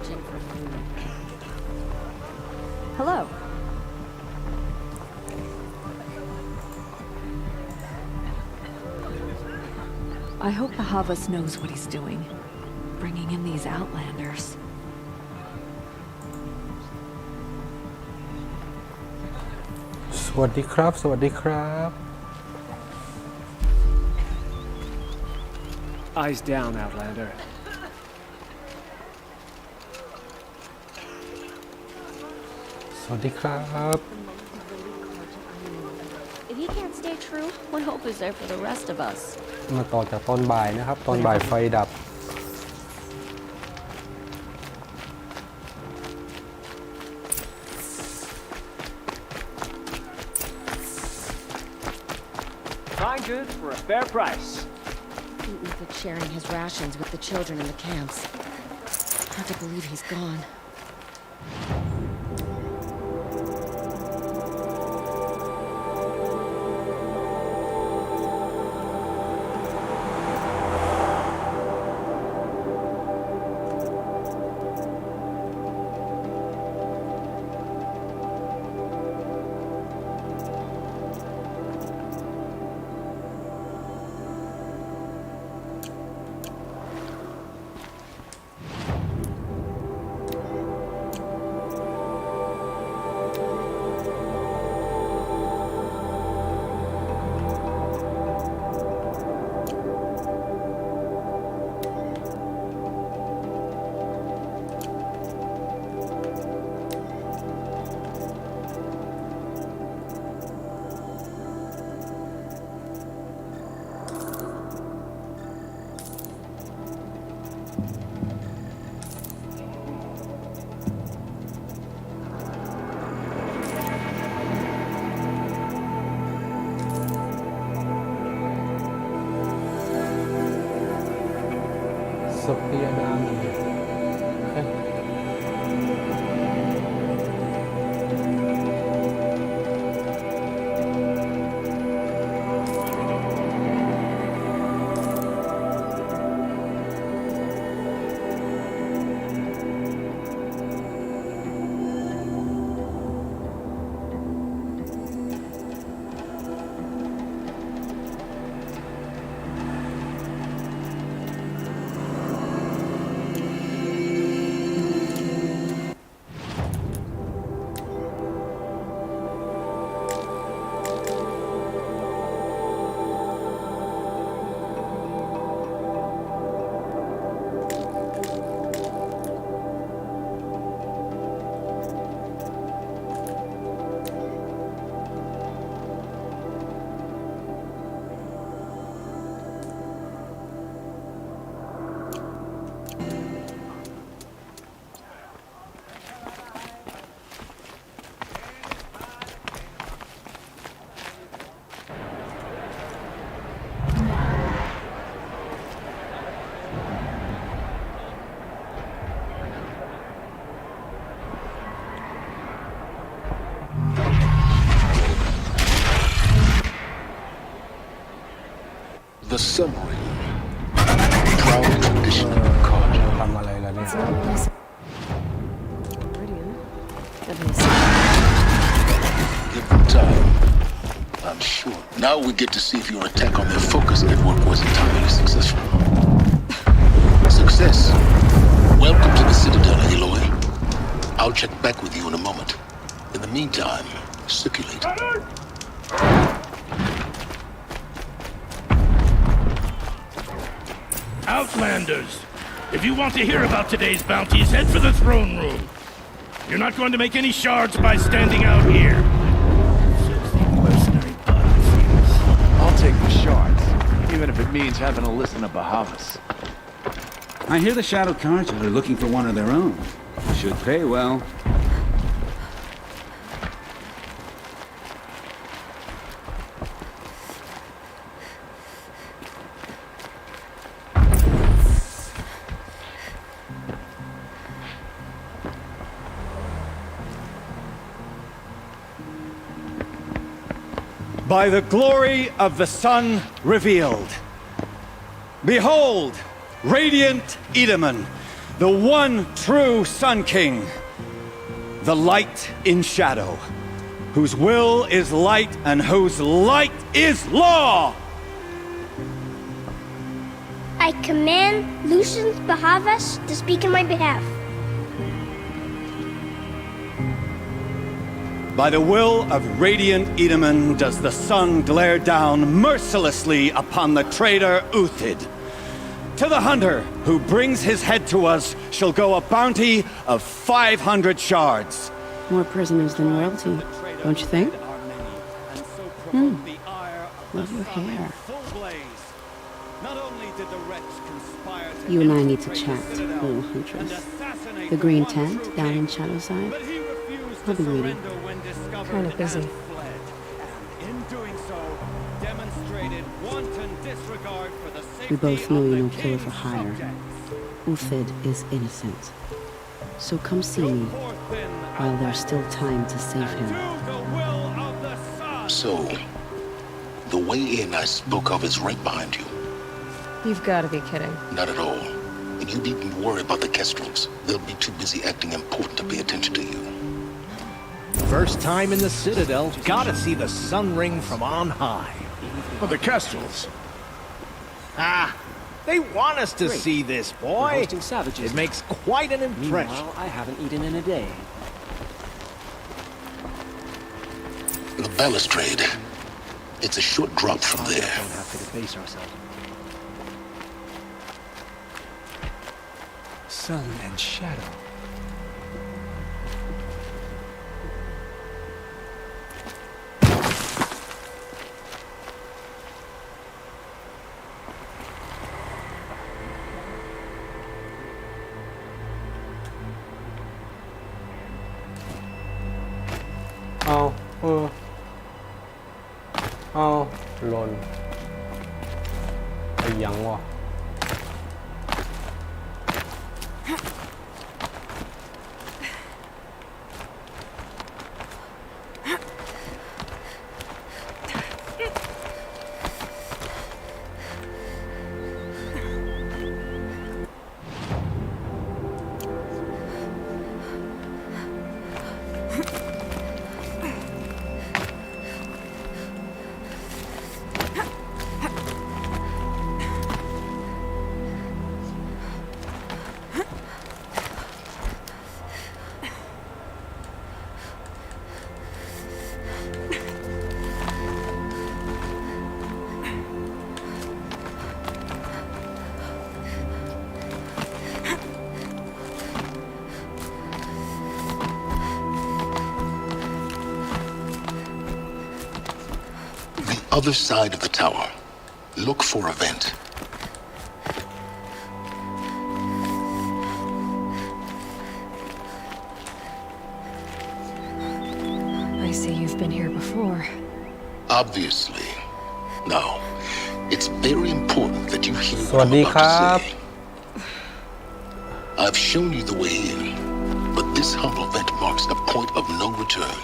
searching for food. Hello. I hope Bahavas knows what he's doing, bringing in these outlanders. สวัสดีครับสวัสดีครับ Eyes down, Outlander. สวัสดีครับ If he can't stay true, what hope is there for the rest of us? มาต่อจากตอนบ่ายนะครับตอนบ่ายไฟดับ Fine goods for a fair price. Ethan's sharing his rations with the children in the camps. Hard to believe he's gone.สเปียร์ดามThe submarine. Proud tradition of the card. ทำอะไรล่ะเนี่ย Give them time. I'm sure. Now we get to see if your attack on their focus network was entirely successful. Success. Welcome to the Citadel, Aloy. I'll check back with you in a moment. In the meantime, circulate. Outlanders! If you want to hear about today's bounties, head for the throne room. You're not going to make any shards by standing out here. Says the mercenary bodies. I'll take the shards, even if it means having to listen to Bahavas. I hear the Shadow Cartel are looking for one of their own. Should pay well. By the glory of the sun revealed. Behold, radiant Edaman, the one true Sun King, the light in shadow, whose will is light and whose light is law! I command Lucius Bahavas to speak in my behalf. By the will of radiant Edaman does the sun glare down mercilessly upon the traitor Uthid. To the hunter who brings his head to us shall go a bounty of 500 shards. More prisoners than royalty, don't you think? Love your hair. You and I need to chat, little huntress. The green tent down in Shadowside. I'll be waiting. Kind of busy. We both know you're no killer for hire. Uthid is innocent. So come see me while there's still time to save him. So, the way in I spoke of is right behind you. You've got to be kidding. Not at all. And you needn't worry about the Kestrels. They'll be too busy acting important to pay attention to you. First time in the Citadel, gotta see the sun ring from on high. Oh, the Kestrels. Ah, they want us to see this, boy. Hosting savages. It makes quite an impression. Meanwhile, I haven't eaten in a day. The balustrade. It's a short drop from there. Don't have to debase ourselves. Sun and shadow. Oh, หล่นไอ้ยังวะ Other side of the tower. Look for a vent. I see you've been here before. Obviously. Now, it's very important that you hear สวัส what ดี I'm ค about รับ to say. I've shown you the way in, but this humble vent marks a point of no return.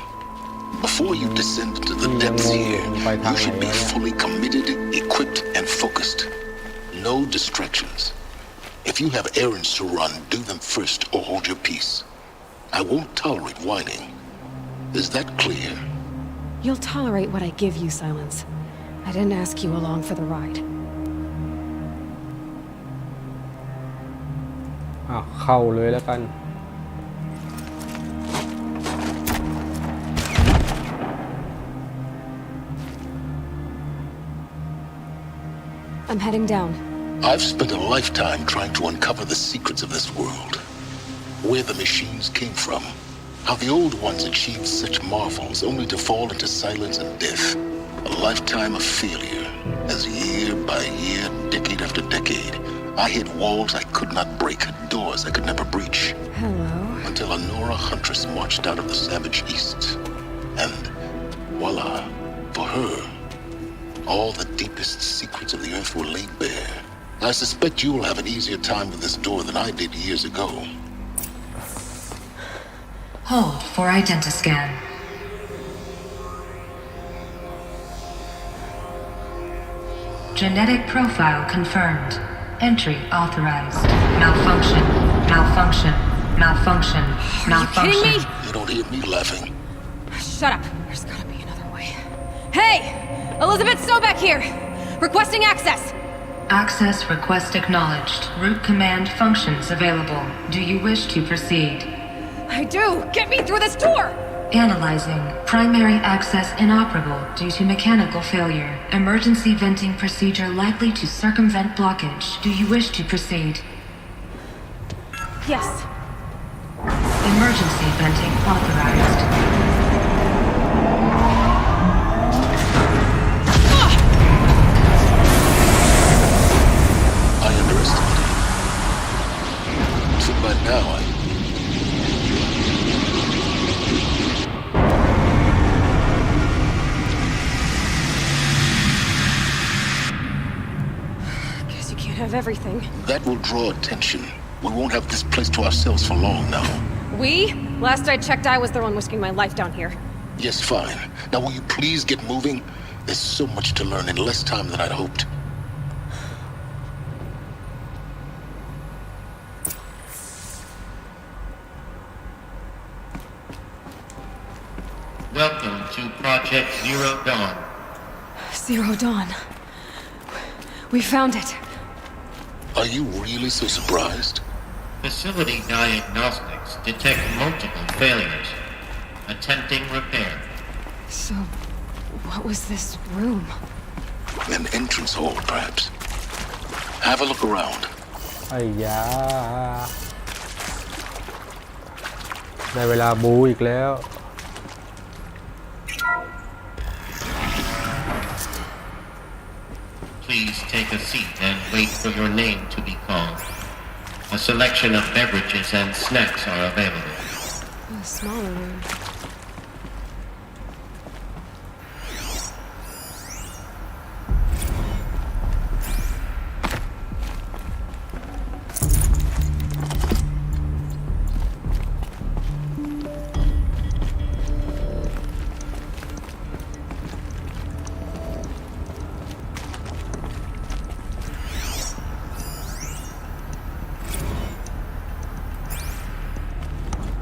Before you descend into the depths here, you should be fully committed, equipped, and focused. No distractions. If you have errands to run, do them first or hold your peace. I won't tolerate whining. Is that clear? You'll tolerate what I give you, Silence. I didn't ask you along for the ride. เข้าเลยแล้วกัน I'm heading down. I've spent a lifetime trying to uncover the secrets of this world. Where the machines came from. How the old ones achieved such marvels only to fall into silence and death. A lifetime of failure. As year by year, decade after decade, I hit walls I could not break, doors I could never breach. Hello. Until a Nora huntress marched out of the savage east. And voila, for her, all the deepest secrets of the earth were laid bare. I suspect you'll have an easier time with this door than I did years ago. Hold for identiscan. Genetic profile confirmed. Entry authorized. Malfunction. Malfunction. Malfunction. Malfunction. Kidding me? You don't hear me laughing. Shut up. There's gotta be another way. Hey! Elizabeth Sobeck here! Requesting access! Access request acknowledged. Root command functions available. Do you wish to proceed? I do! Get me through this door! Analyzing. Primary access inoperable due to mechanical failure. Emergency venting procedure likely to circumvent blockage. Do you wish to proceed? Yes. Emergency venting authorized. I underestimated you. So by now Guess you can't have everything. that will draw attention. We won't have this place to ourselves for long now. We? Last I checked, I was the one risking my life down here. Yes, fine. Now will you please get moving? There's so much to learn in less time than I'd hoped. Welcome to Project Zero Dawn. Zero Dawn. We found it. Are you really so surprised? Facility diagnostics detect multiple failures. Attempting repair. So, what was this room? An entrance hall, perhaps. Have a look around. ไอ้ยาได้เวลาบูอีกแล้ว Please take a seat and wait for your name to be called. A selection of beverages and snacks are available. A smaller room.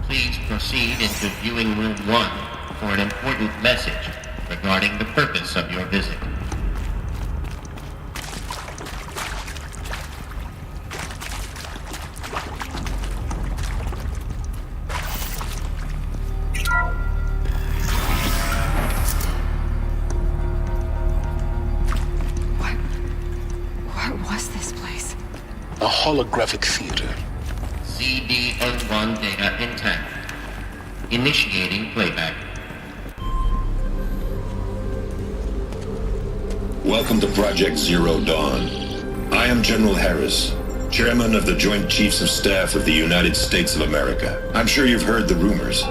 Please proceed into viewing room 1 for an important message regarding the purpose of your visit. What was this place? A holographic theater. CD-N1 data intact. Initiating playback. Welcome to Project Zero Dawn. I am General Harris, Chairman of the Joint Chiefs of Staff of the United States of America. I'm sure you've heard the rumors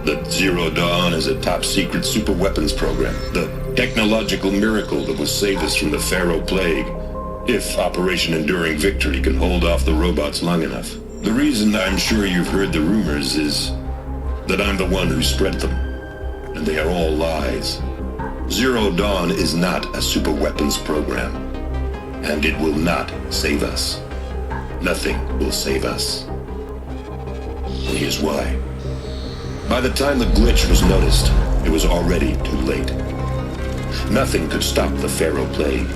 that Zero Dawn is a top-secret superweapons program, the technological miracle that will save us from the Pharaoh Plague, if Operation Enduring Victory can hold off the robots long enough. The reason I'm sure you've heard the rumors is that I'm the one who spread them, and they are all lies. Zero Dawn is not a superweapons program, and it will not save us. Nothing will save us. And here's why. By the time the glitch was noticed, it was already too late. Nothing could stop the Pharaoh Plague.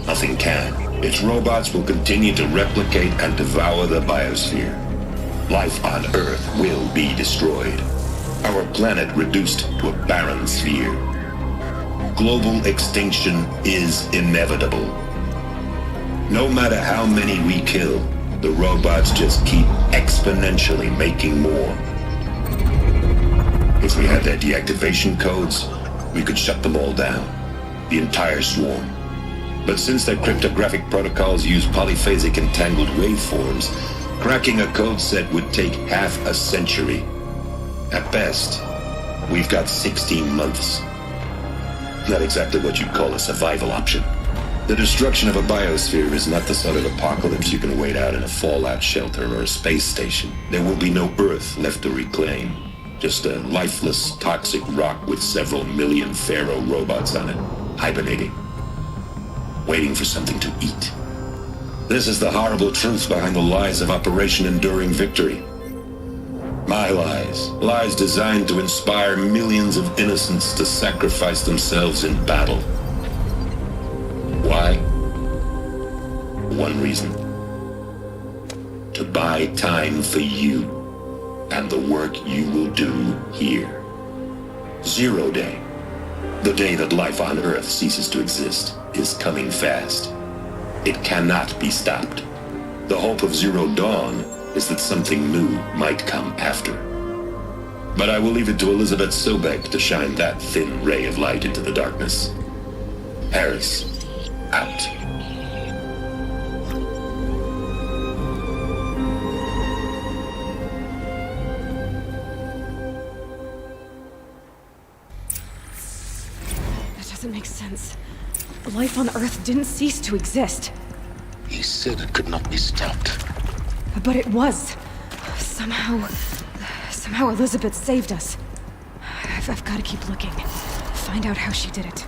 Nothing can. Its robots will continue to replicate and devour the biosphere. Life on Earth will be destroyed. Our planet reduced to a barren sphere. Global extinction is inevitable. No matter how many we kill, the robots just keep exponentially making more. If we had their deactivation codes, we could shut them all down. The entire swarm. But since their cryptographic protocols use polyphasic entangled waveforms, cracking a code set would take half a century. At best, we've got 16 months. Not exactly what you'd call a survival option. The destruction of a biosphere is not the sort of apocalypse you can wait out in a fallout shelter or a space station. There will be no Earth left to reclaim. Just a lifeless, toxic rock with several million Pharaoh robots on it, hibernating. Waiting for something to eat. This is the horrible truth behind the lies of Operation Enduring Victory. My lies. Lies designed to inspire millions of innocents to sacrifice themselves in battle. Why? One reason. To buy time for you and the work you will do here. Zero Day. The day that life on Earth ceases to exist is coming fast. It cannot be stopped. The hope of Zero Dawn is that something new might come after. But I will leave it to Elizabeth Sobek to shine that thin ray of light into the darkness. Harris, out. That doesn't make sense. Life on Earth didn't cease to exist. He said it could not be stopped. But it was. Somehow Elizabeth saved us. I've got to keep looking. Find out how she did it.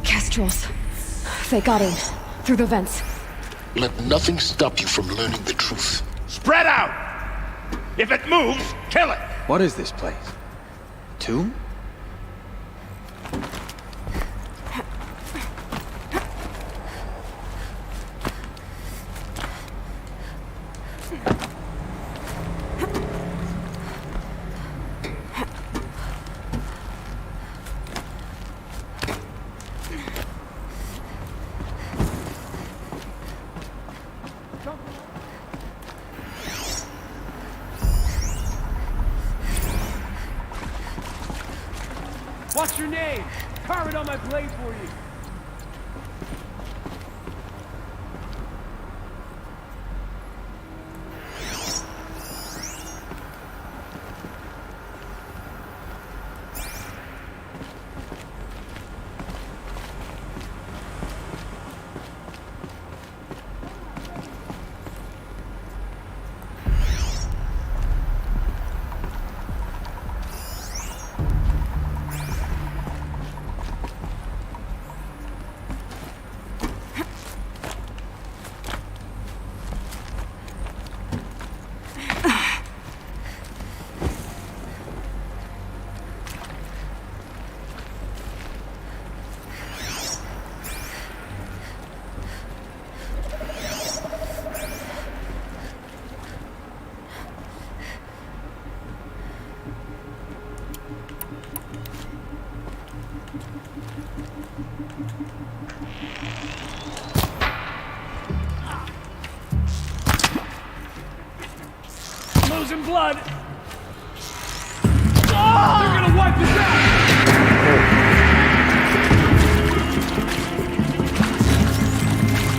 Kestrels. They got in. Through the vents. Let nothing stop you from learning the truth. Spread out! If it moves, kill it! What is this place? Tomb? What's your name? Carve it on my blade for you. Losing blood. Oh! They're gonna wipe us out.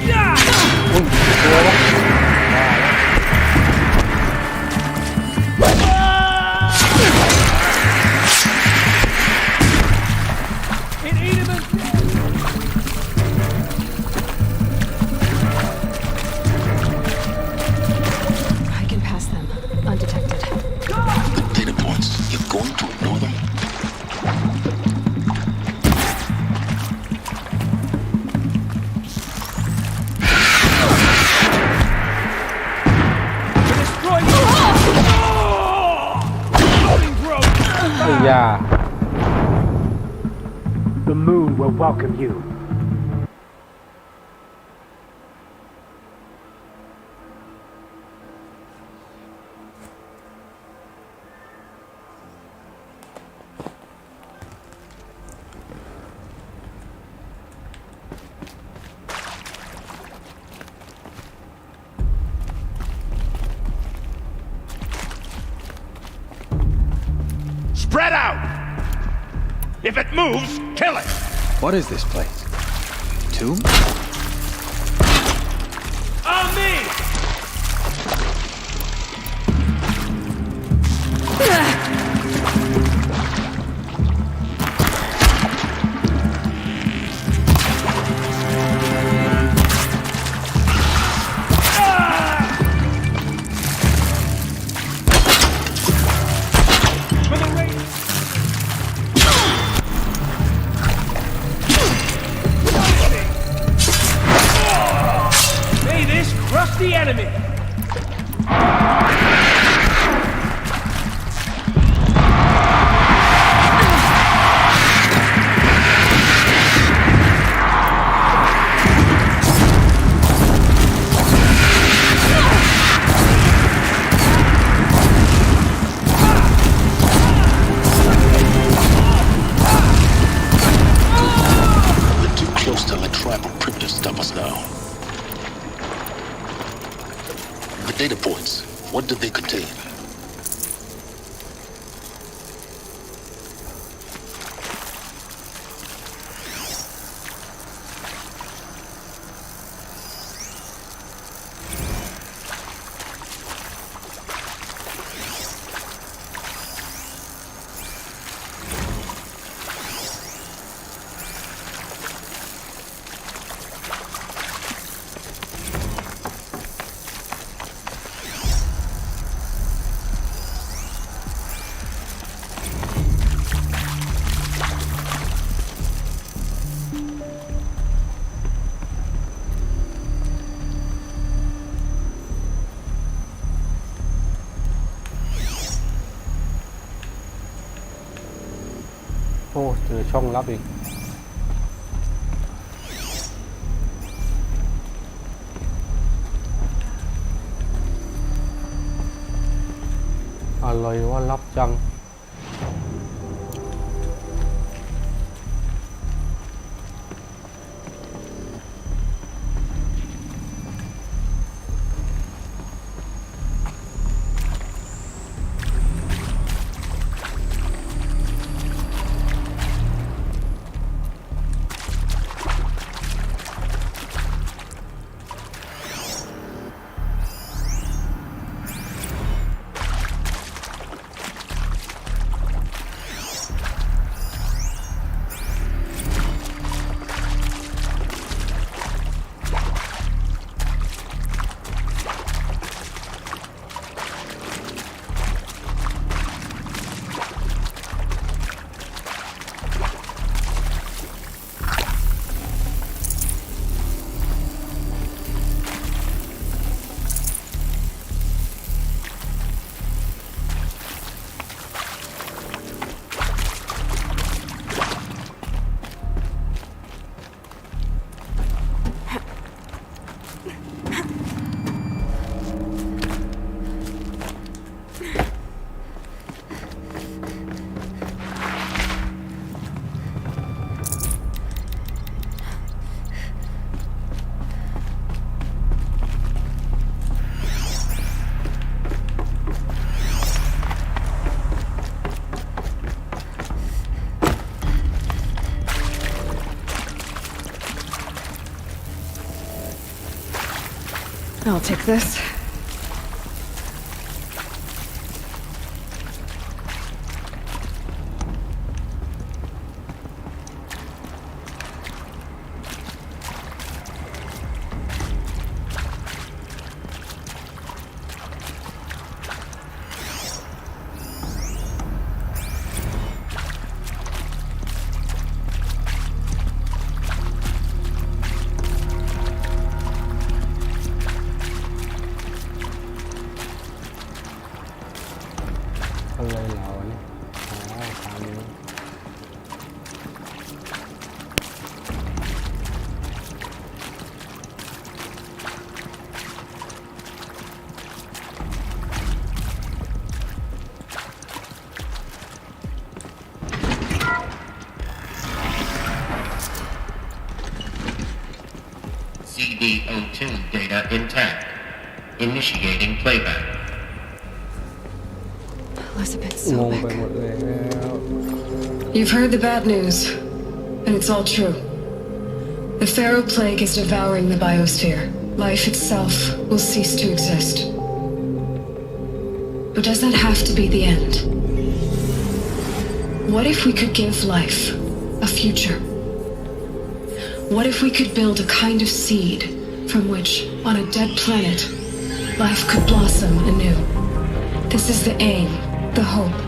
Yeah! It ate him I can pass them, undetected. The data points, you're going to ignore them? Destroy you! Oh! Yeah. The moon will welcome you. Spread out! If it moves, kill it! What is this place? Tomb? On me! Crush the enemy! Data points. What did they contain?โอ้เจอช่องลับอีกอะไรว่าลับจังI'll take this. CD02 data intact. Initiating playback. Elizabeth งง Sobek. ไปหมดแล้ว You've heard the bad news, and it's all true. The Pharaoh plague is devouring the biosphere. Life itself will cease to exist. But does that have to be the end? What if we could give life a future? What if we could build a kind of seed from which, on a dead planet, life could blossom anew? This is the aim, the hope,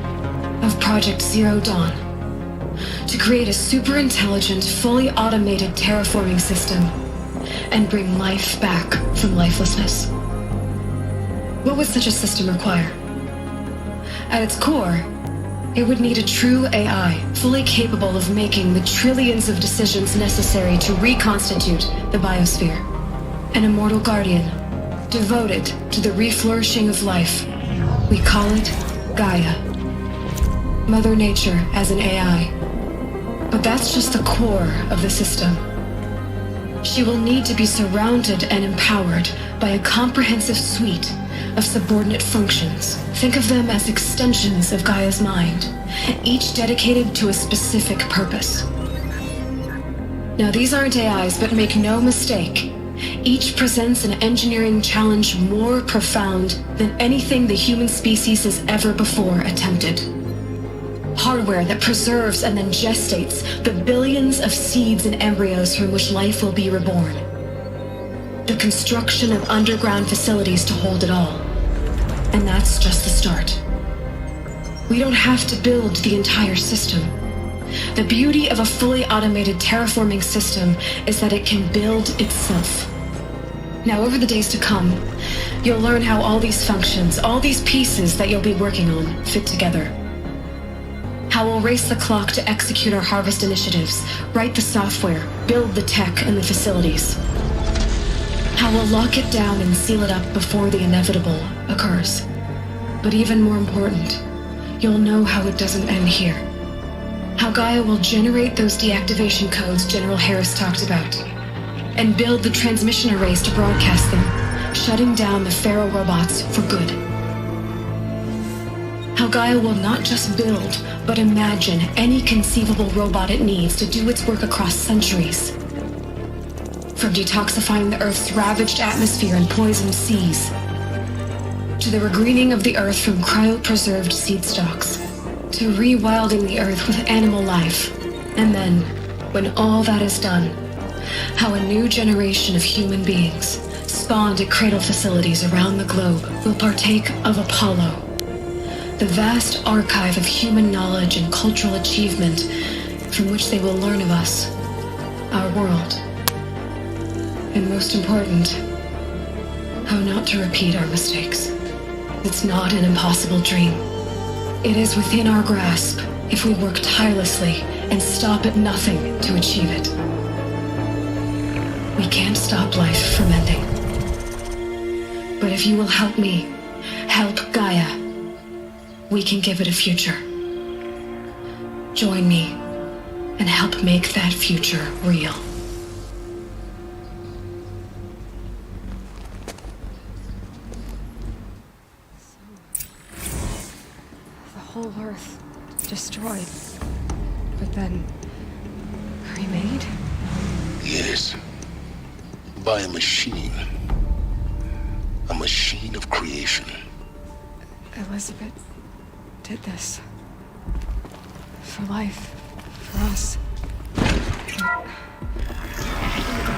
of Project Zero Dawn. To create a super-intelligent, fully automated terraforming system and bring life back from lifelessness. What would such a system require? At its core, it would need a true AI, fully capable of making the trillions of decisions necessary to reconstitute the biosphere. An immortal guardian, devoted to the reflourishing of life. We call it Gaia. Mother Nature as an AI. But that's just the core of the system. She will need to be surrounded and empowered by a comprehensive suite of subordinate functions. Think of them as extensions of Gaia's mind, each dedicated to a specific purpose. Now, these aren't AIs, but make no mistake, each presents an engineering challenge more profound than anything the human species has ever before attempted. Hardware that preserves and then gestates the billions of seeds and embryos from which life will be reborn. The construction of underground facilities to hold it all. And that's just the start. We don't have to build the entire system. The beauty of a fully automated terraforming system is that it can build itself. Now, over the days to come, you'll learn how all these functions, all these pieces that you'll be working on, fit together. How we'll race the clock to execute our harvest initiatives, write the software, build the tech and the facilities. How we'll lock it down and seal it up before the inevitable occurs. But even more important, you'll know how it doesn't end here. How Gaia will generate those deactivation codes General Harris talked about, and build the transmission arrays to broadcast them, shutting down the Pharaoh robots for good. How Gaia will not just build, but imagine any conceivable robot it needs to do its work across centuries. From detoxifying the Earth's ravaged atmosphere and poisoned seas, to the regreening of the Earth from cryopreserved seed stalks, to rewilding the Earth with animal life. And then, when all that is done, how a new generation of human beings, spawned at cradle facilities around the globe, will partake of Apollo, the vast archive of human knowledge and cultural achievement from which they will learn of us, our world, and most important, how not to repeat our mistakes. It's not an impossible dream. It is within our grasp if we work tirelessly and stop at nothing to achieve it. We can't stop life from ending. But if you will help me, help Gaia, we can give it a future. Join me and help make that future real. The whole Earth destroyed, but then remade? Yes. By a machine. A machine of creation. Elizabeth did this. For life. For us.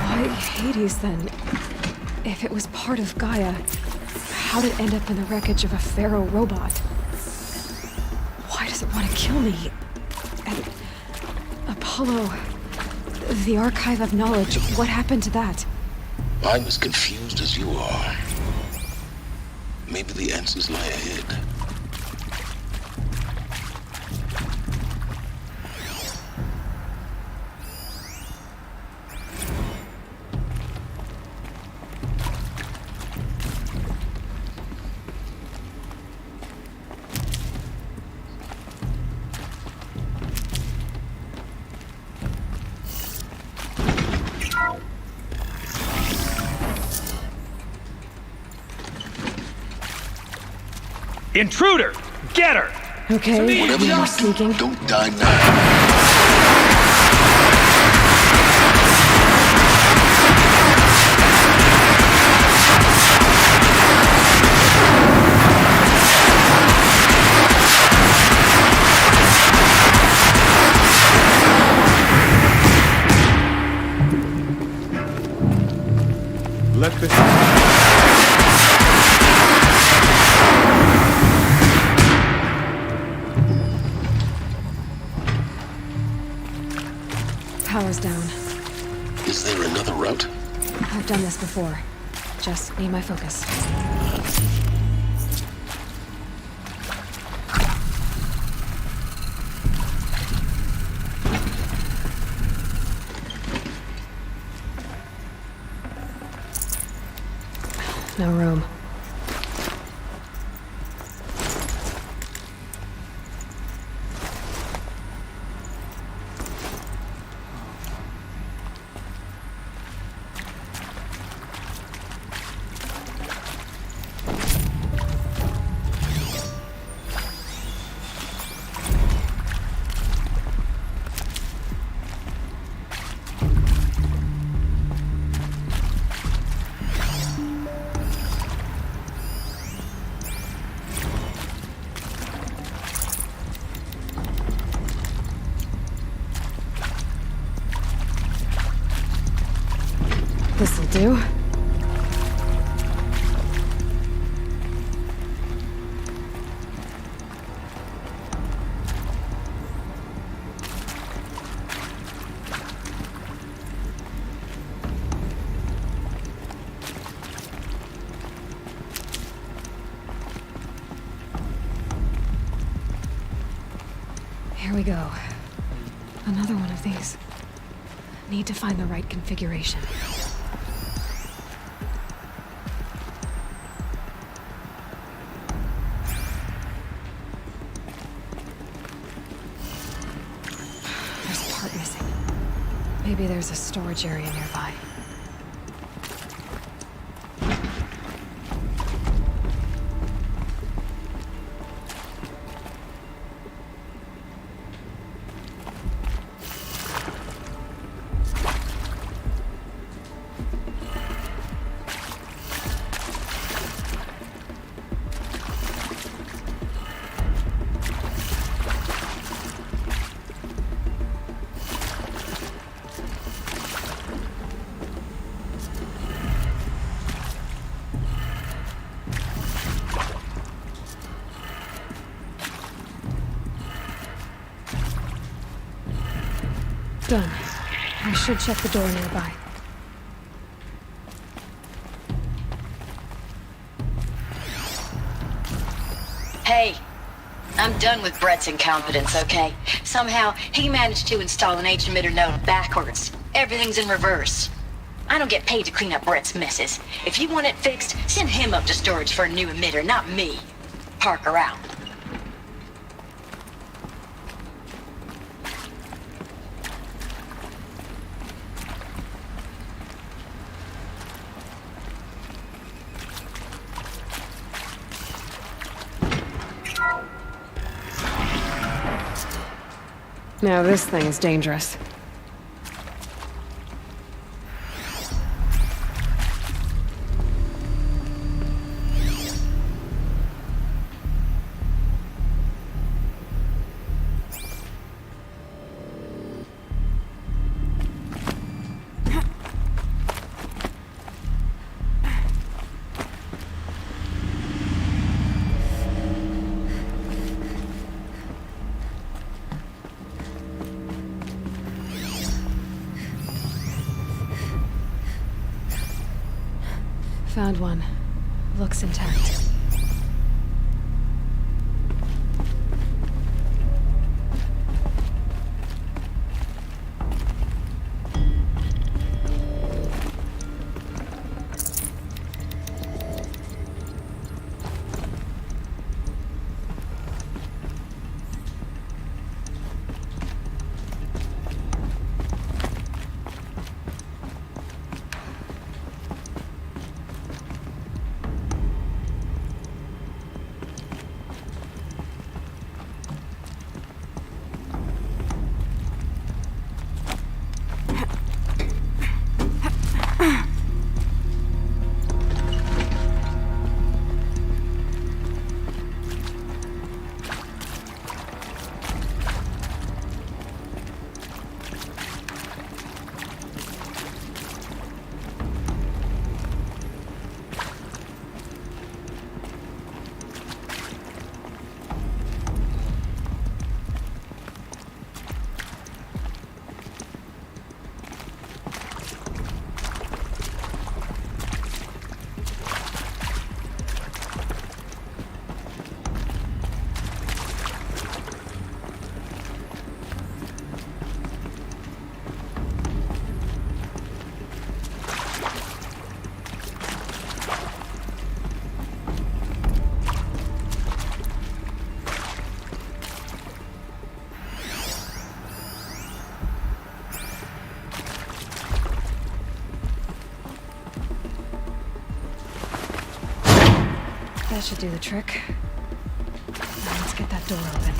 Why Hades, then? If it was part of Gaia, how'd it end up in the wreckage of a Pharaoh robot? Why does it want to kill me? And Apollo, the archive of knowledge, what happened to that? I'm as confused as you are. Maybe the answers lie ahead. Intruder! Get her! Okay, Whatever we you are do, sneaking. don't die now. Let this... done this before. Just need my focus. No room. This'll do. Here we go. Another one of these. Need to find the right configuration. Maybe there's a storage area nearby. Done. I should check the door nearby. Hey, I'm done with Brett's incompetence, okay? Somehow, he managed to install an H-emitter node backwards. Everything's in reverse. I don't get paid to clean up Brett's messes. If you want it fixed, send him up to storage for a new emitter, not me. Parker out. Now this thing is dangerous. Found one. Looks intact. That should do the trick. Now let's get that door open.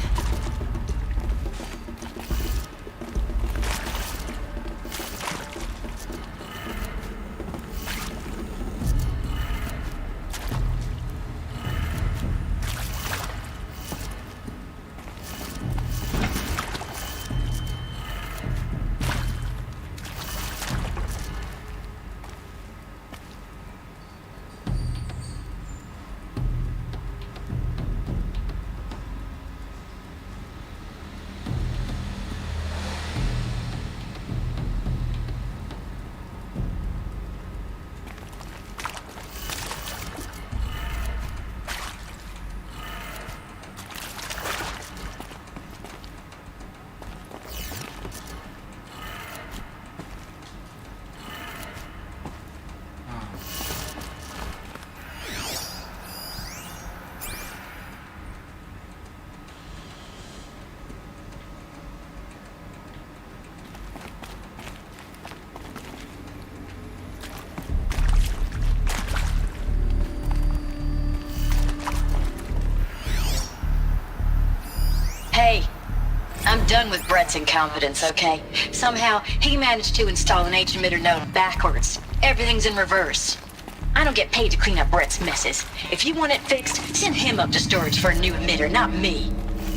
Hey, I'm done with Brett's incompetence, okay? Somehow, he managed to install an H-emitter node backwards. Everything's in reverse. I don't get paid to clean up Brett's messes. If you want it fixed, send him up to storage for a new emitter, not me.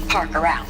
Parker out.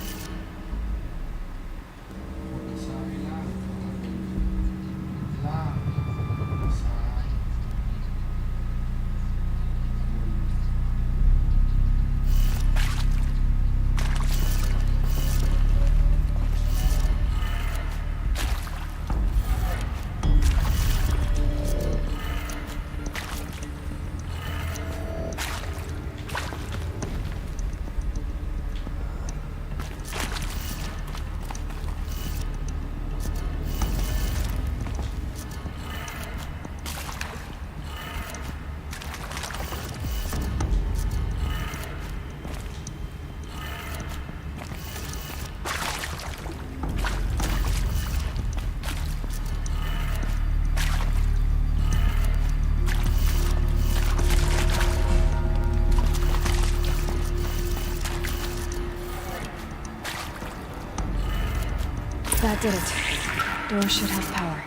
That did it. Door should have power.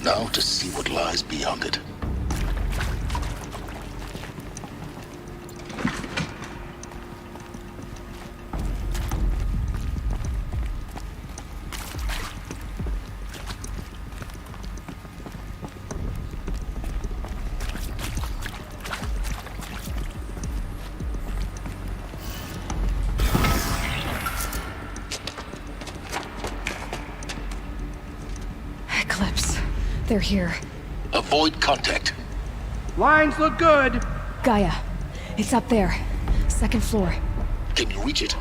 Now to see what lies beyond it. They're here. Avoid contact. Lines look good. Gaia. It's up there. Second floor. Can you reach it?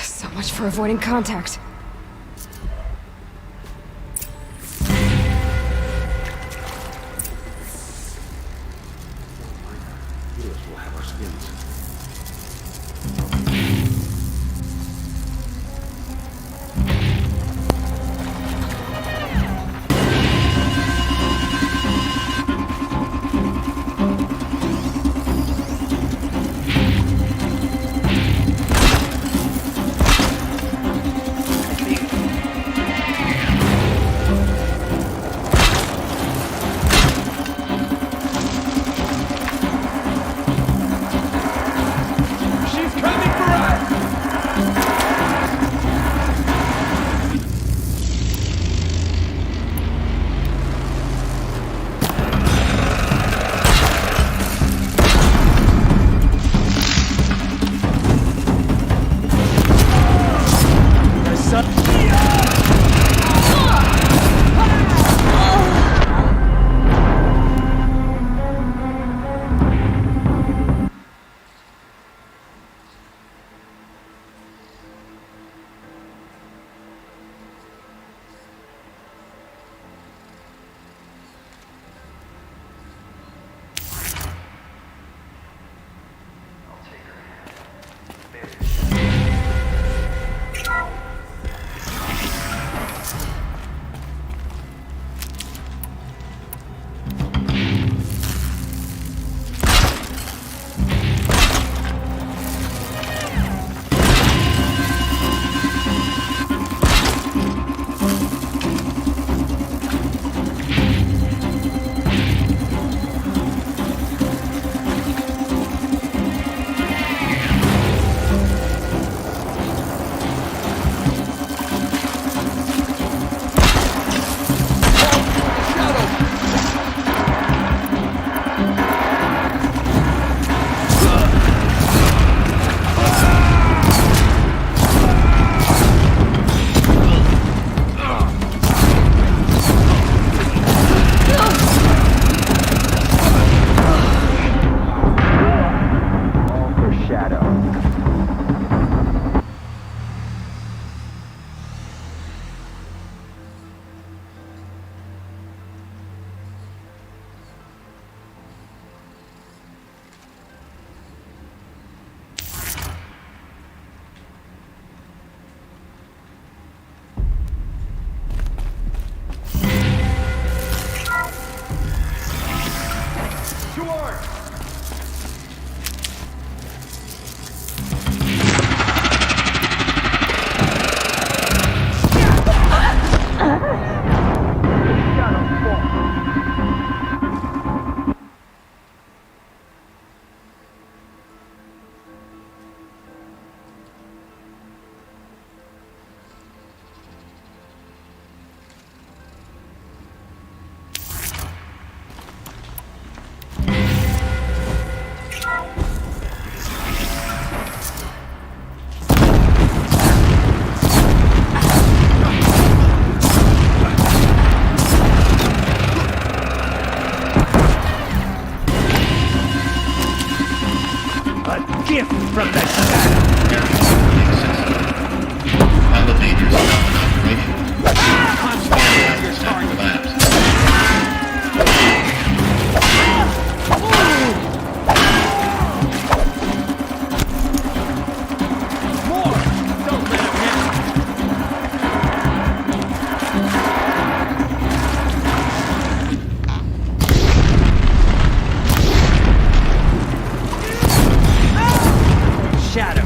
So much for avoiding contact. We'll have our skins. A gift from the shadow. Elevators now in operation. I'm staring at your target. Collapse. More! Don't let him hit. Shadow.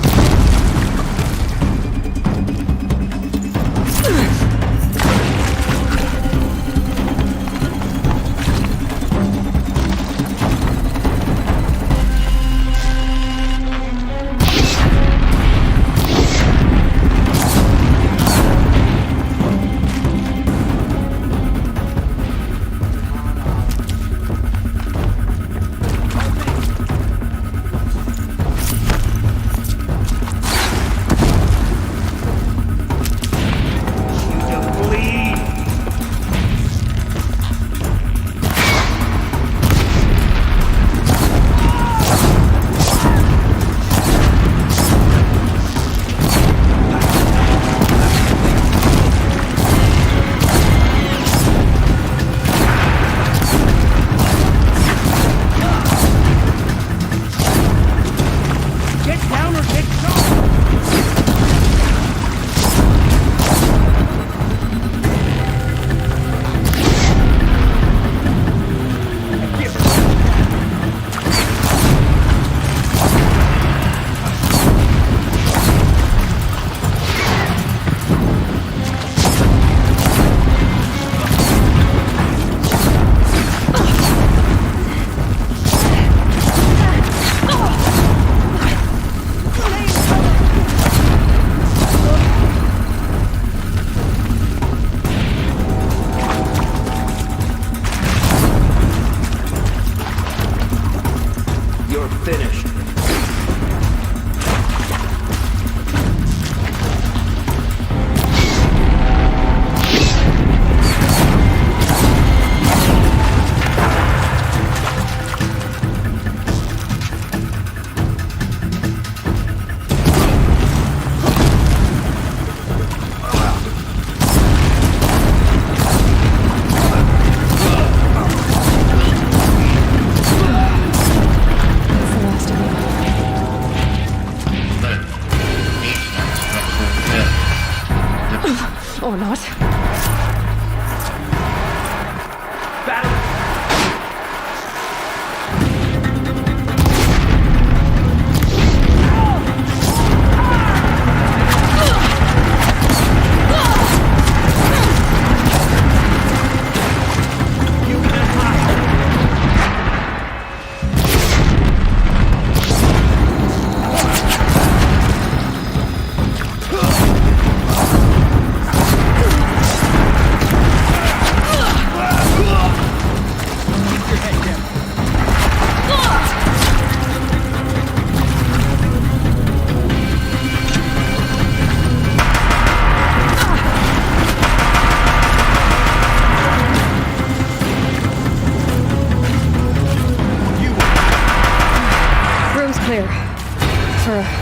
Or not.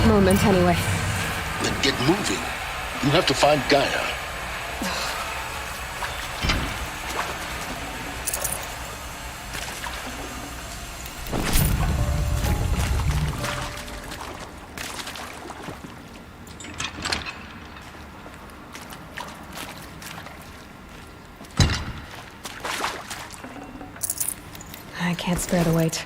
Moment anyway. Then get moving. You have to find Gaia. I can't spare the weight.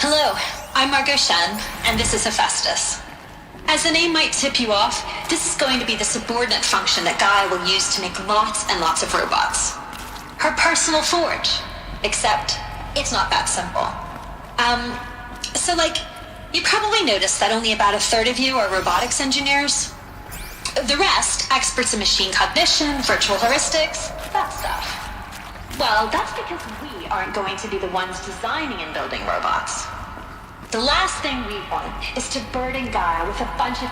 Hello, I'm Margot Shen, and this is Hephaestus. As the name might tip you off, this is going to be the subordinate function that Gaia will use to make lots and lots of robots. Her personal forge. Except, it's not that simple. So like, you probably noticed that only about a third of you are robotics engineers. The rest, experts in machine cognition, virtual heuristics, that stuff. Well, that's because we aren't going to be the ones designing and building robots. The last thing we want is to burden Gaia with a bunch of...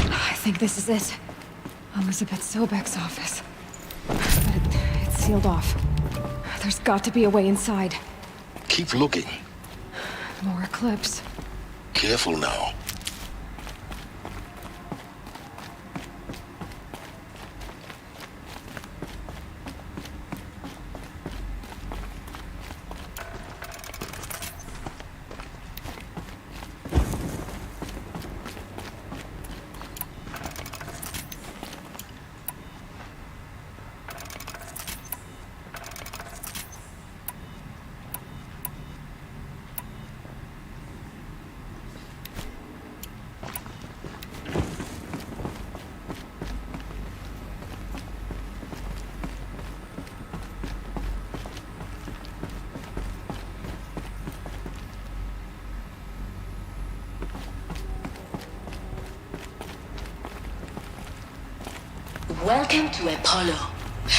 I think this is it. Elizabeth Sobek's office. But it's sealed off. There's got to be a way inside. Keep looking. More eclipse. Careful now. Welcome to Apollo,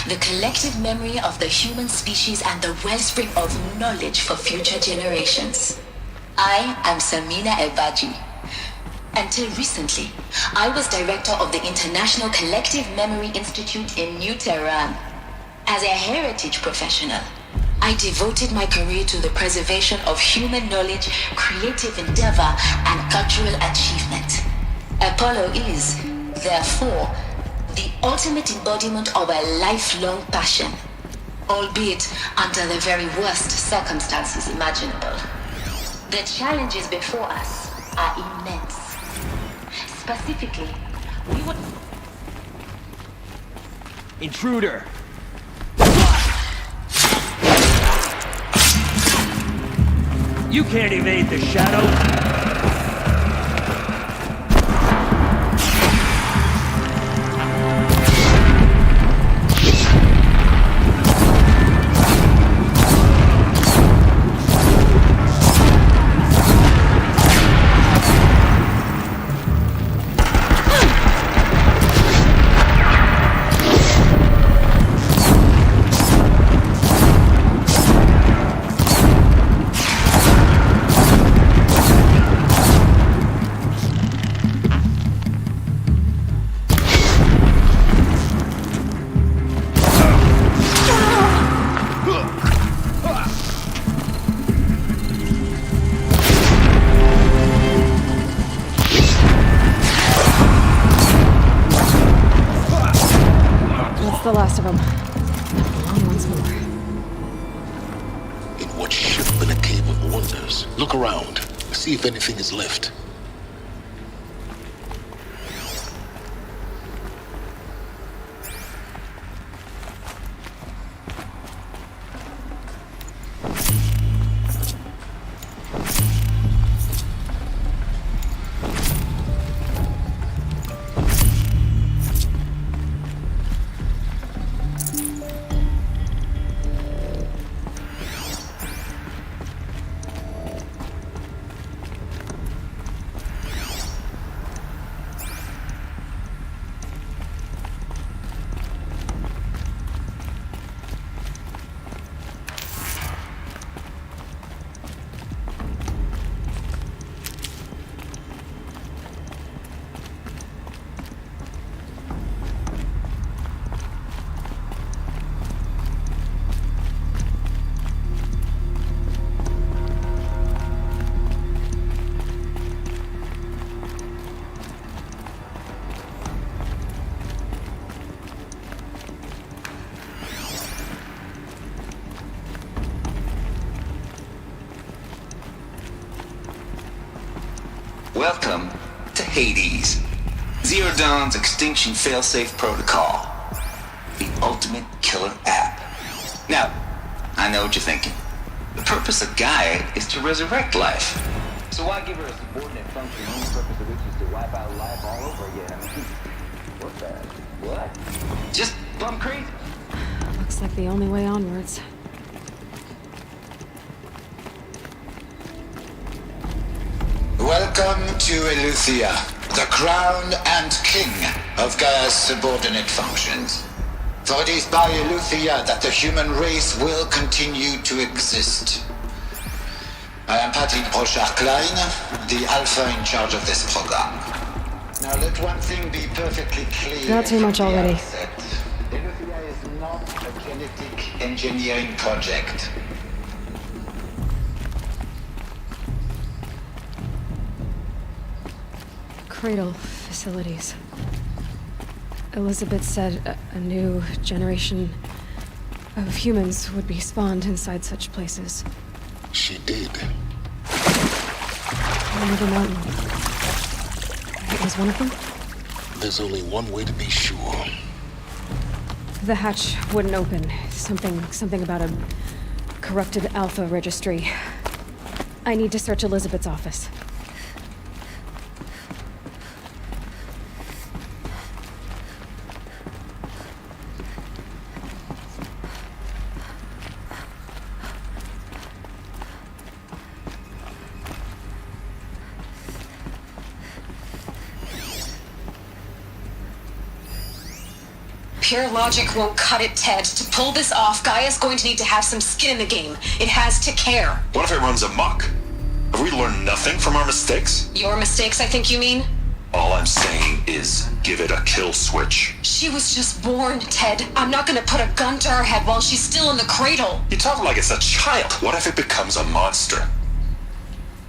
the collective memory of the human species and the wellspring of knowledge for future generations. I am Samina Ebaji. Until recently, I was director of the International Collective Memory Institute in New Tehran. As a heritage professional, I devoted my career to the preservation of human knowledge, creative endeavor, and cultural achievement. Apollo is, therefore, the ultimate embodiment of a lifelong passion, albeit under the very worst circumstances imaginable. The challenges before us are immense. Specifically, we would... Intruder! You can't evade the shadow! The last of them. Along once more. In what ship in a cave of wonders? Look around. See if anything is left. Welcome to Hades, Zero Dawn's extinction failsafe protocol, the ultimate killer app. Now, I know what you're thinking. The purpose of Gaia is to resurrect life. So why give her a subordinate function, the only purpose of which is to wipe out life all over again? What's that? What? Just plumb crazy. Looks like the only way onwards. Welcome to Eleuthia, the crown and king of Gaia's subordinate functions. For it is by Eleuthia that the human race will continue to exist. I am Patrick Brochard-Klein, the alpha in charge of this program. Now let one thing be perfectly clear. Not too much already. Eleuthia is not a genetic engineering project. Cradle facilities. Elizabeth said a new generation of humans would be spawned inside such places. She did. Another mountain. It was one of them? There's only one way to be sure. The hatch wouldn't open. Something about a corrupted alpha registry. I need to search Elizabeth's office. Pure logic won't cut it, Ted. To pull this off, Gaia's going to need to have some skin in the game. It has to care. What if it runs amok? Have we learned nothing from our mistakes? Your mistakes, I think you mean? All I'm saying is give it a kill switch. She was just born, Ted. I'm not gonna put a gun to her head while she's still in the cradle. You talk like it's a child. What if it becomes a monster?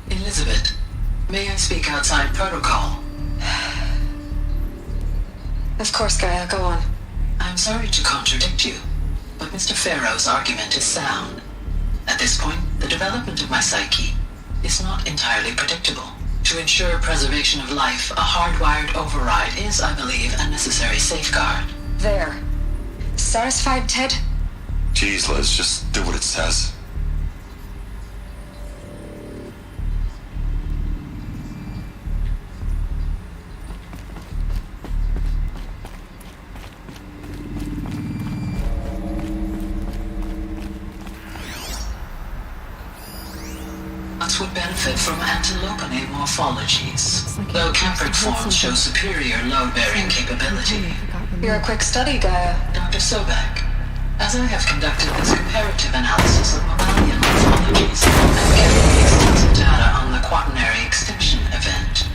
Elizabeth, may I speak outside protocol? Of course, Gaia, go on. I'm sorry to contradict you, but Mr. Farrow's argument is sound. At this point, the development of my psyche is not entirely predictable. To ensure preservation of life, a hardwired override is, I believe, a necessary safeguard. There. Satisfied, Ted? Geez, Liz, just do what it says. Would benefit from antilopine morphologies, though Campered forms show superior load-bearing capability. You're a quick study, Gaia. Dr. Sobek, as I have conducted this comparative analysis of mammalian morphologies, I've gathered extensive data on the quaternary extinction event.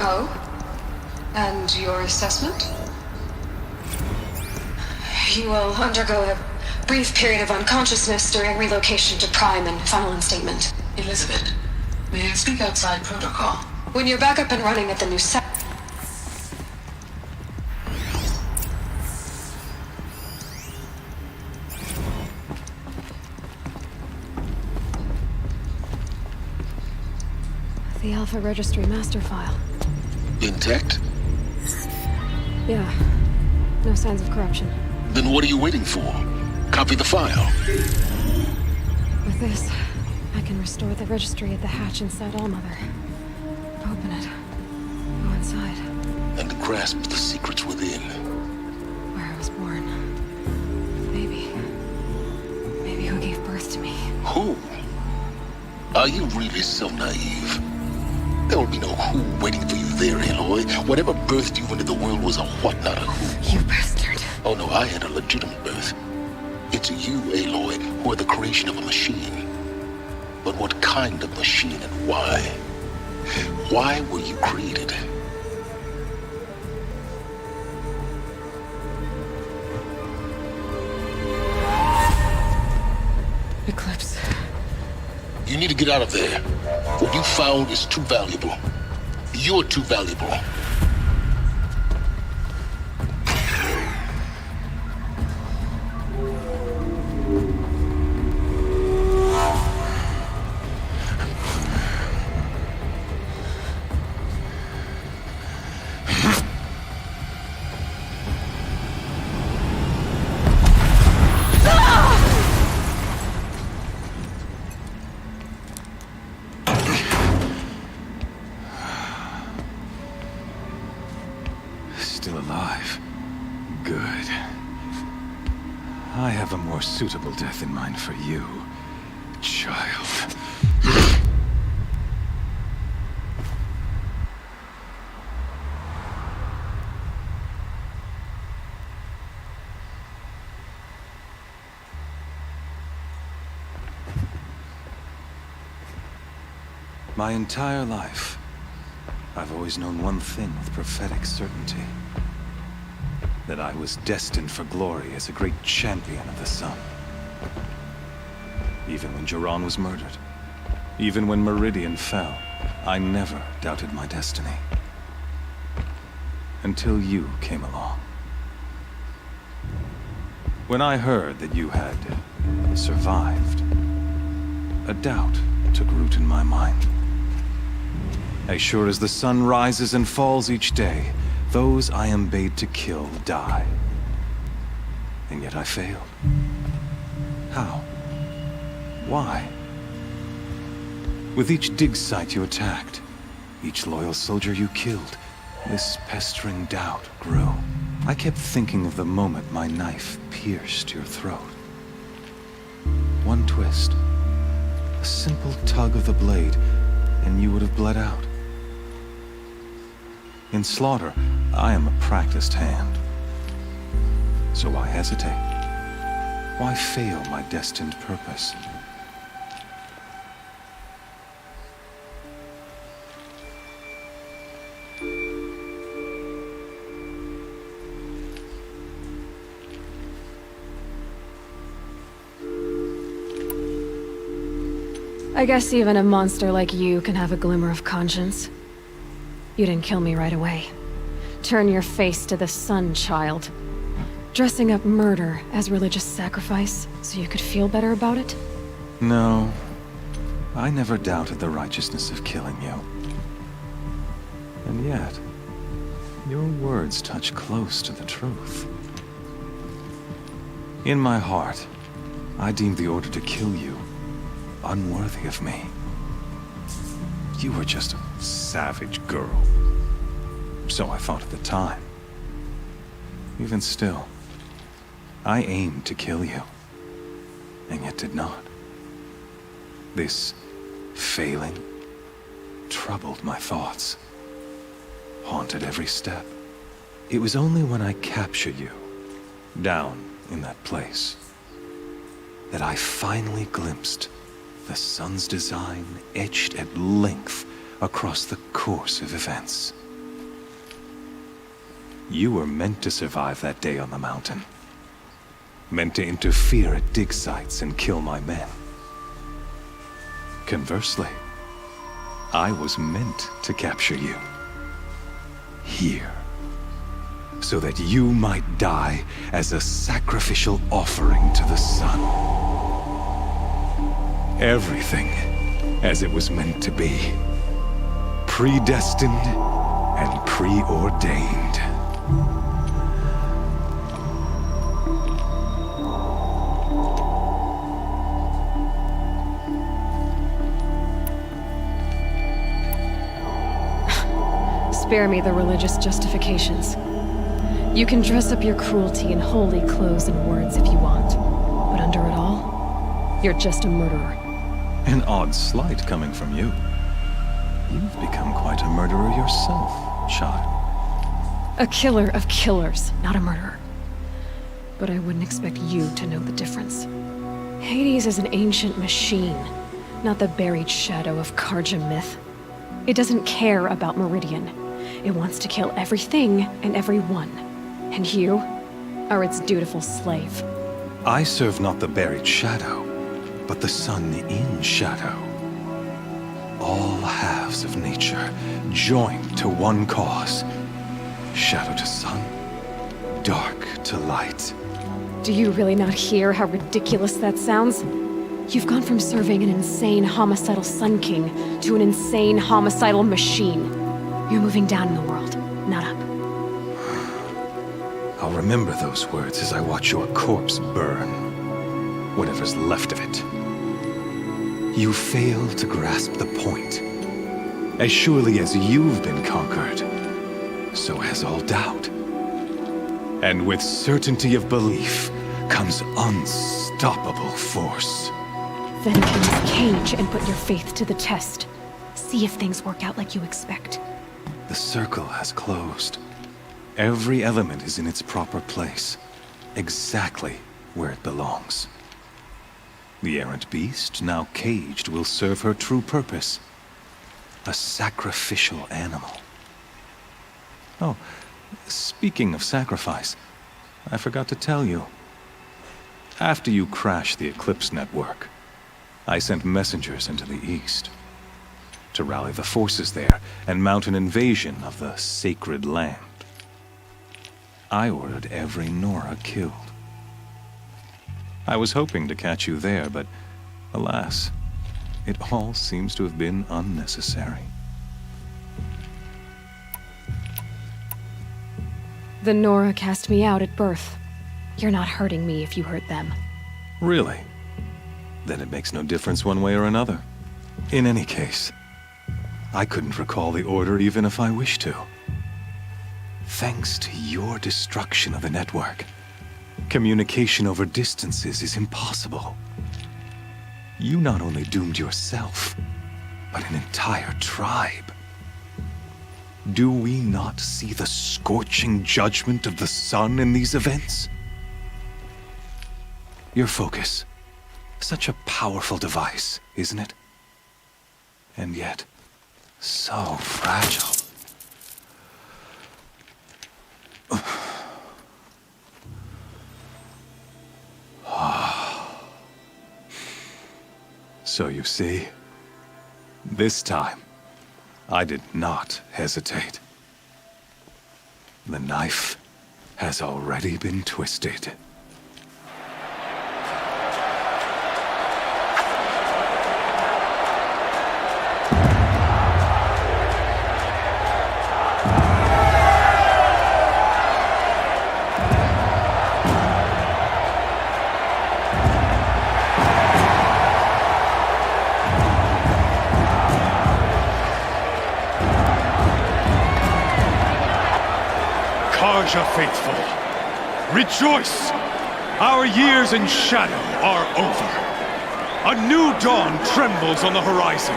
Oh? And your assessment? You will undergo a brief period of unconsciousness during relocation to Prime and final instatement. Elizabeth, may I speak outside protocol? When you're back up and running at the new set. The Alpha Registry master file. Intact? Yeah. No signs of corruption. Then what are you waiting for? Copy the file. With this, I can restore the registry at the hatch inside Allmother. Open it. Go inside. And grasp the secrets within. Where I was born. Maybe who gave birth to me. Who? Are you really so naive? There will be no who waiting for you there, Aloy. Whatever birthed you into the world was a what, not a who. You bastard. Oh no, I had a legitimate birth. It's you, Aloy, who are the creation of a machine. But what kind of machine and why? Why were you created? Eclipse. You need to get out of there. What you found is too valuable. You're too valuable. still alive. Good. I have a more suitable death in mind for you, child. My entire life, I've always known one thing with prophetic certainty. That I was destined for glory as a great champion of the sun. Even when Jiran was murdered, even when Meridian fell, I never doubted my destiny. Until you came along. When I heard that you had survived, a doubt took root in my mind. As sure as the sun rises and falls each day, those I am bade to kill die. And yet I failed. How? Why? With each dig site you attacked, each loyal soldier you killed, this pestering doubt grew. I kept thinking of the moment my knife pierced your throat. One twist, a simple tug of the blade, and you would have bled out. In slaughter, I am a practiced hand. So why hesitate? Why fail my destined purpose? I guess even a monster like you can have a glimmer of conscience. You didn't kill me right away. Turn your face to the sun, child. Dressing up murder as religious sacrifice so you could feel better about it? No. I never doubted the righteousness of killing you. And yet, your words touch close to the truth. In my heart, I deemed the order to kill you unworthy of me. You were just a savage girl. So I thought at the time. Even still, I aimed to kill you, and yet did not. This failing troubled my thoughts, haunted every step. It was only when I captured you, down in that place, that I finally glimpsed the sun's design etched at length across the course of events. You were meant to survive that day on the mountain. Meant to interfere at dig sites and kill my men. Conversely, I was meant to capture you. Here. So that you might die as a sacrificial offering to the sun. Everything as it was meant to be. Predestined and preordained. Spare me the religious justifications. You can dress up your cruelty in holy clothes and words if you want, but under it all, you're just a murderer. An odd slight coming from you. You've become quite a murderer yourself, child. A killer of killers, not a murderer. But I wouldn't expect you to know the difference. Hades is an ancient machine, not the buried shadow of Karja myth. It doesn't care about Meridian. It wants to kill everything and everyone. And you are its dutiful slave. I serve not the buried shadow, but the sun in shadow. All halves of nature joined to one cause. Shadow to sun, dark to light. Do you really not hear how ridiculous that sounds? You've gone from serving an insane homicidal Sun King to an insane homicidal machine. You're moving down in the world, not up. I'll remember those words as I watch your corpse burn. Whatever's left of it. You fail to grasp the point. As surely as you've been conquered, so has all doubt. And with certainty of belief comes unstoppable force. Then open this cage and put your faith to the test. See if things work out like you expect. The circle has closed. Every element is in its proper place, exactly where it belongs. The errant beast, now caged, will serve her true purpose. A sacrificial animal. Oh, speaking of sacrifice, I forgot to tell you. After you crashed the Eclipse network, I sent messengers into the east to rally the forces there and mount an invasion of the sacred land. I ordered every Nora killed. I was hoping to catch you there, but alas, it all seems to have been unnecessary. The Nora cast me out at birth. You're not hurting me if you hurt them. Really? Then it makes no difference one way or another. In any case, I couldn't recall the order even if I wished to. Thanks to your destruction of the network, communication over distances is impossible. You not only doomed yourself, but an entire tribe. Do we not see the scorching judgment of the sun in these events? Your focus. Such a powerful device, isn't it? And yet, so fragile. So you see, this time, I did not hesitate. The knife has already been twisted. Karja faithful, rejoice! Our years in shadow are over. A new dawn trembles on the horizon.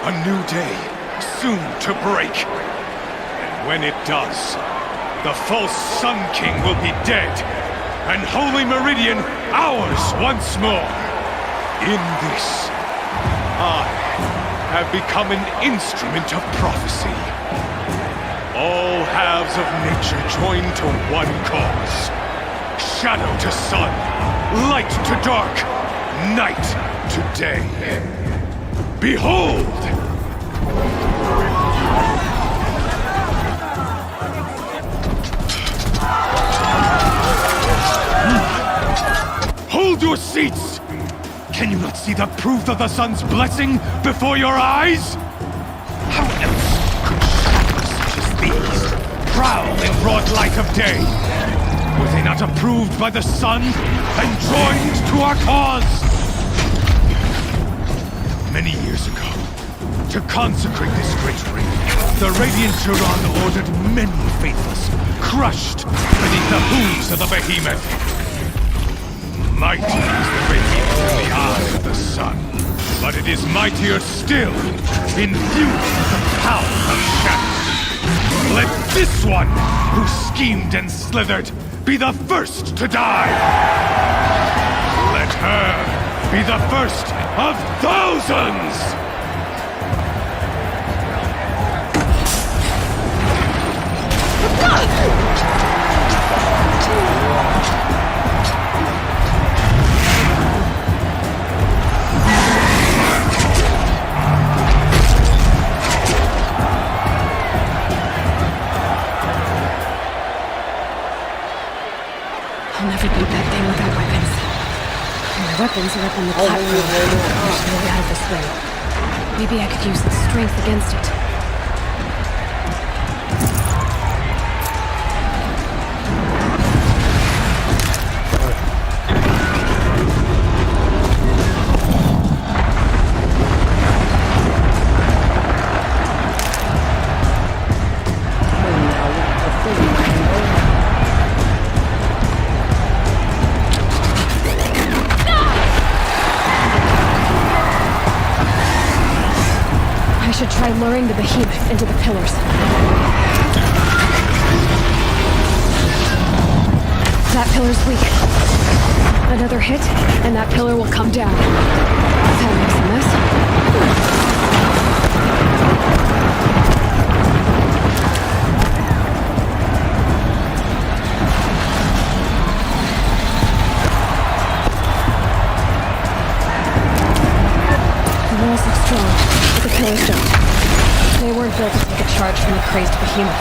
A new day soon to break. And when it does, the false Sun King will be dead, and Holy Meridian ours once more. In this, I have become an instrument of prophecy. All halves of nature join to one cause. Shadow to sun, light to dark, night to day. Behold! Hold your seats! Can you not see the proof of the sun's blessing before your eyes? How else could shadows such as these prowl in broad light of day? Were they not approved by the sun and joined to our cause? Many years ago, to consecrate this great ring, the Radiant Turan ordered many faithless crushed beneath the hooves of the behemoth. Mighty is the radiance in the eye of the sun, but it is mightier still, infused with the power of shadow. Let this one, who schemed and slithered, be the first to die. Let her be the first of thousands! I'll never beat that thing without weapons. My weapons are up on the platform. There's no way out of this way. Maybe I could use its strength against it. should try luring the behemoth into the pillars. That pillar's weak. Another hit, and that pillar will come down. That makes a mess. The walls look strong, but the pillars don't. They weren't built to take a charge from the crazed behemoth.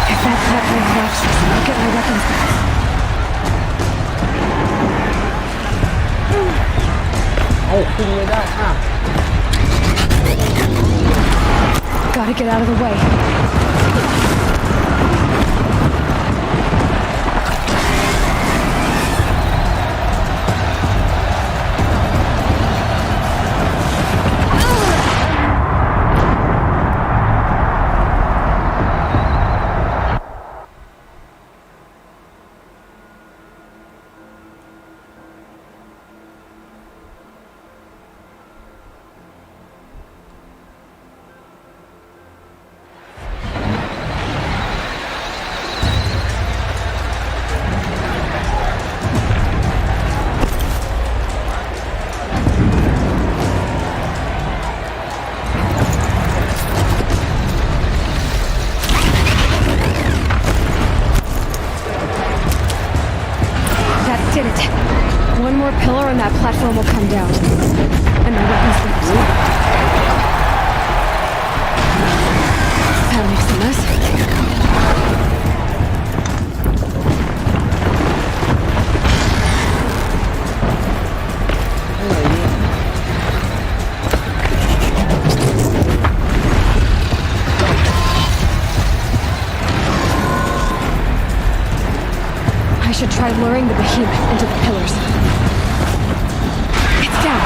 If that platform collapses, I'll get my weapons back. Gotta get out of the way. Did it. One more pillar and that platform will come down. And my weapons left. That makes a mess. I should try luring the behemoth into the pillars. It's down.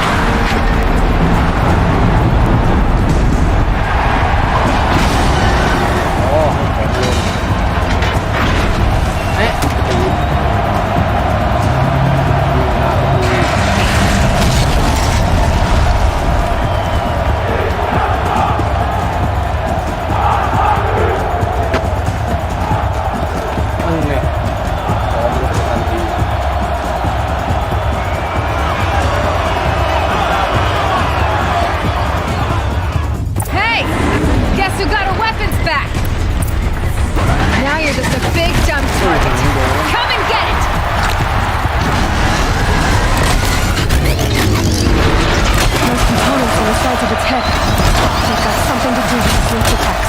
Now you're just a big dumb target. Come and get it! Those components on the sides of its head. They've got something to do with its linked attacks.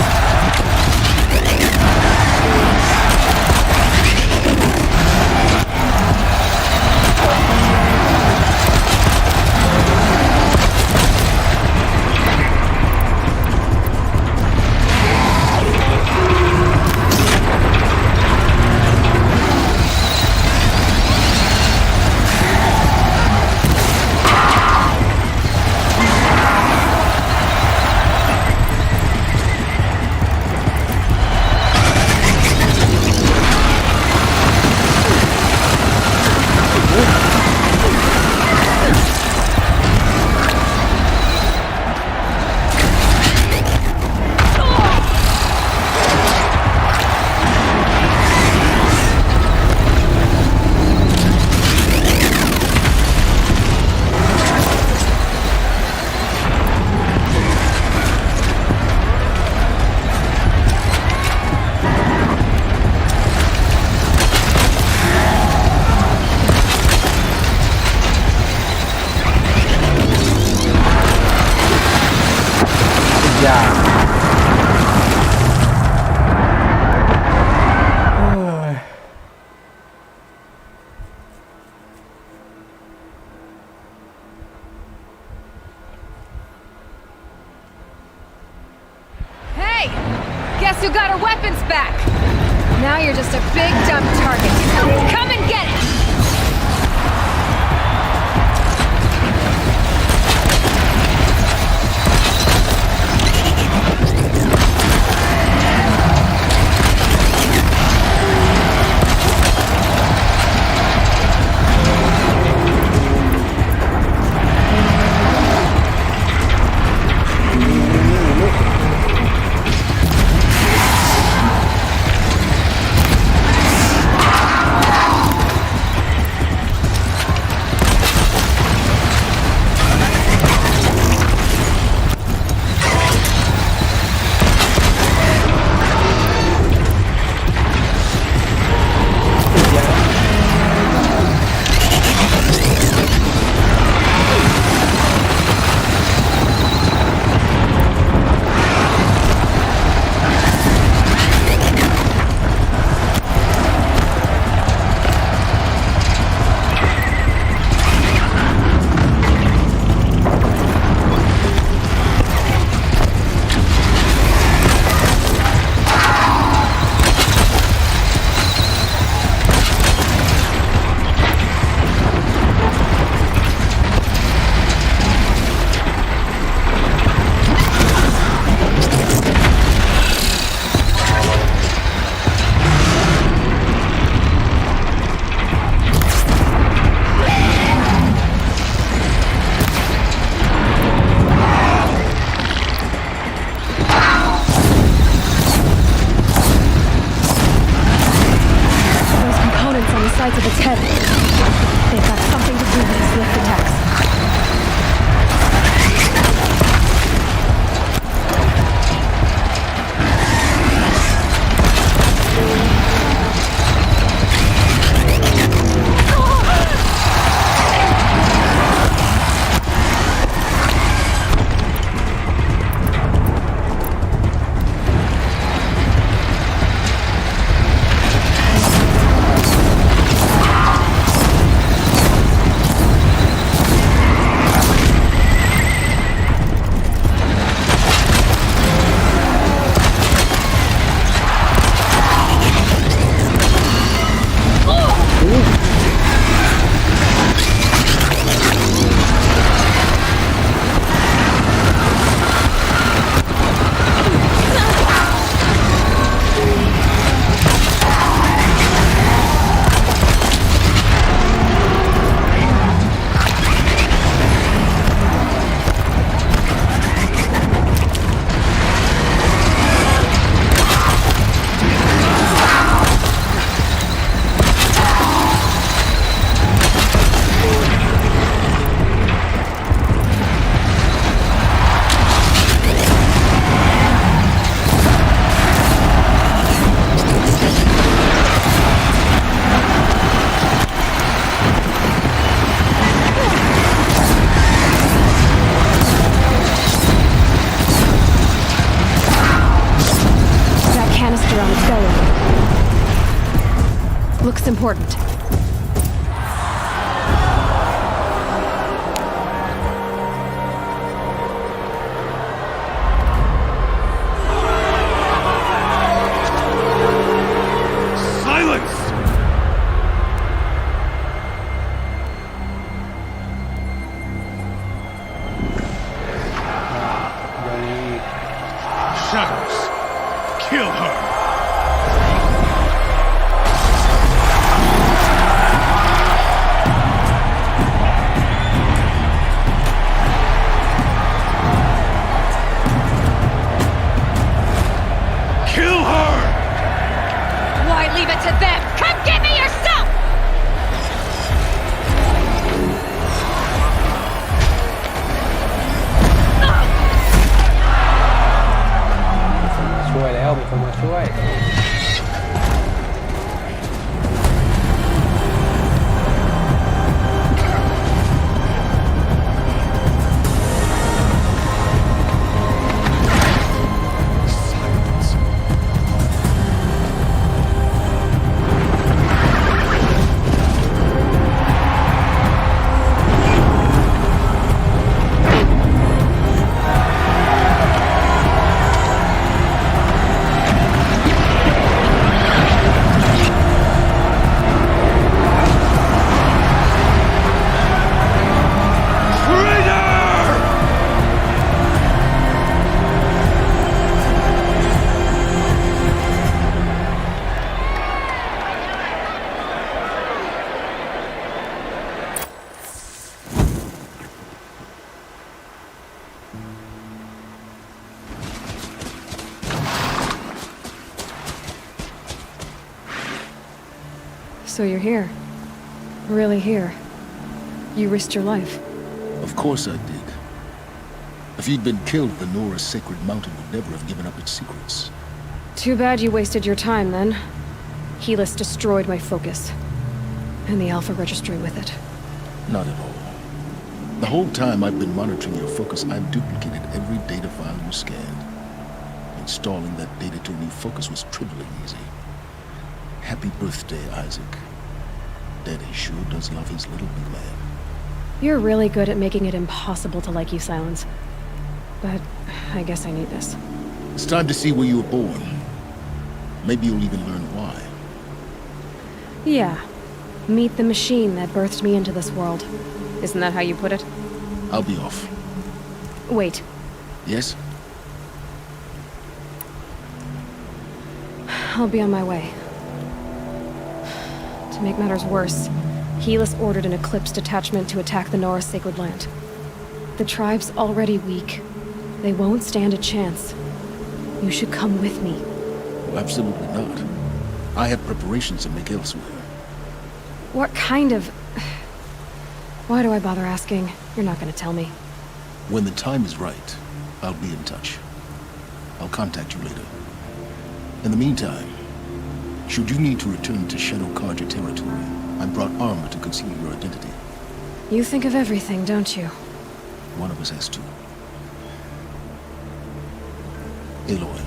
Guess who got her weapons back? Now you're just a big dumb target. Come and get it! sides of its head. They've got something to do with its lift attacks. Looks important. Silence! Shadows, kill her! To them! Come get me yourself!มีคนมาช่วย So you're here. Really here. You risked your life. Of course I did. If you'd been killed, the Nora's sacred mountain would never have given up its secrets. Too bad you wasted your time, then. Helis destroyed my focus. And the Alpha Registry with it. Not at all. The whole time I've been monitoring your focus, I've duplicated every data file you scanned. Installing that data to a new focus was trivially easy. Happy birthday, Isaac. Daddy sure does love his little big man. You're really good at making it impossible to like you, Silence. But I guess I need this. It's time to see where you were born. Maybe you'll even learn why. Yeah. Meet the machine that birthed me into this world. Isn't that how you put it? I'll be off. Wait. Yes? I'll be on my way. To make matters worse, Helis ordered an Eclipse detachment to attack the Nora's sacred land. The tribe's already weak. They won't stand a chance. You should come with me. Well, absolutely not. I have preparations to make elsewhere. What kind of... Why do I bother asking? You're not gonna tell me. When the time is right, I'll be in touch. I'll contact you later. In the meantime, should you need to return to Shadow Karja territory, I brought armor to conceal your identity. You think of everything, don't you? One of us has to. Aloy,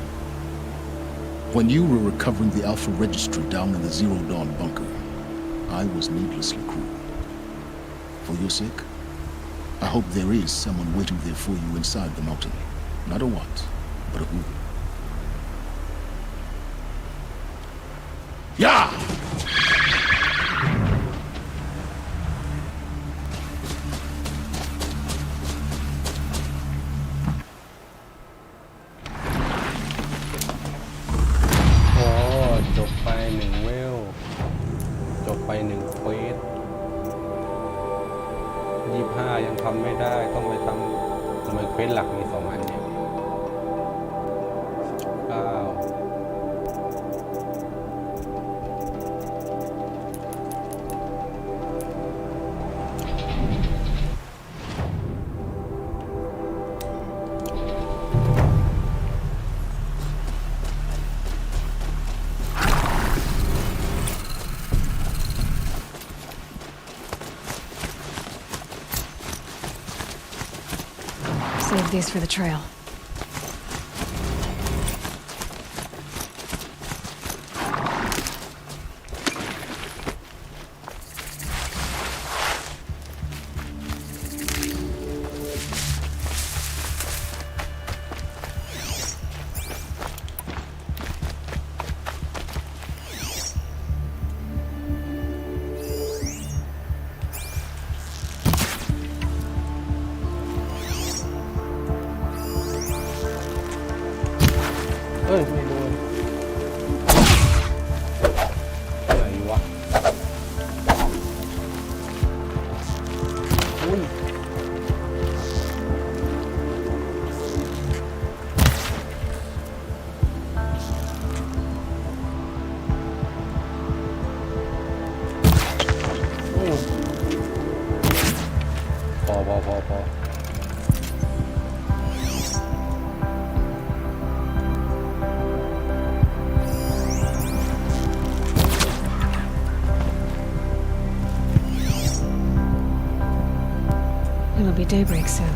when you were recovering the Alpha Registry down in the Zero Dawn bunker, I was needlessly cruel. For your sake, I hope there is someone waiting there for you inside the mountain. Not a what, but a who. Yeah! จบไป1เวลจบไป1เควส25ยังทำไม่ได้ต้องไปทำไมเควสหลักมี2อันเนี่ยSave these for the trail.ไม่โดนไหนวะอุ้ยพอIt'll be daybreak soon.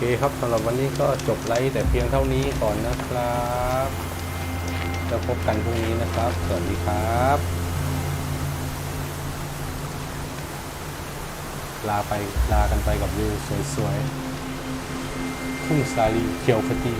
เคครับสำหรับวันนี้ก็จบไลฟ์แต่เพียงเท่านี้ก่อนนะครับแล้วพบกันพรุ่งนี้นะครับสวัสดีครับลากันไปกับวิวสวยๆทุ่งสาลีเขียวขจี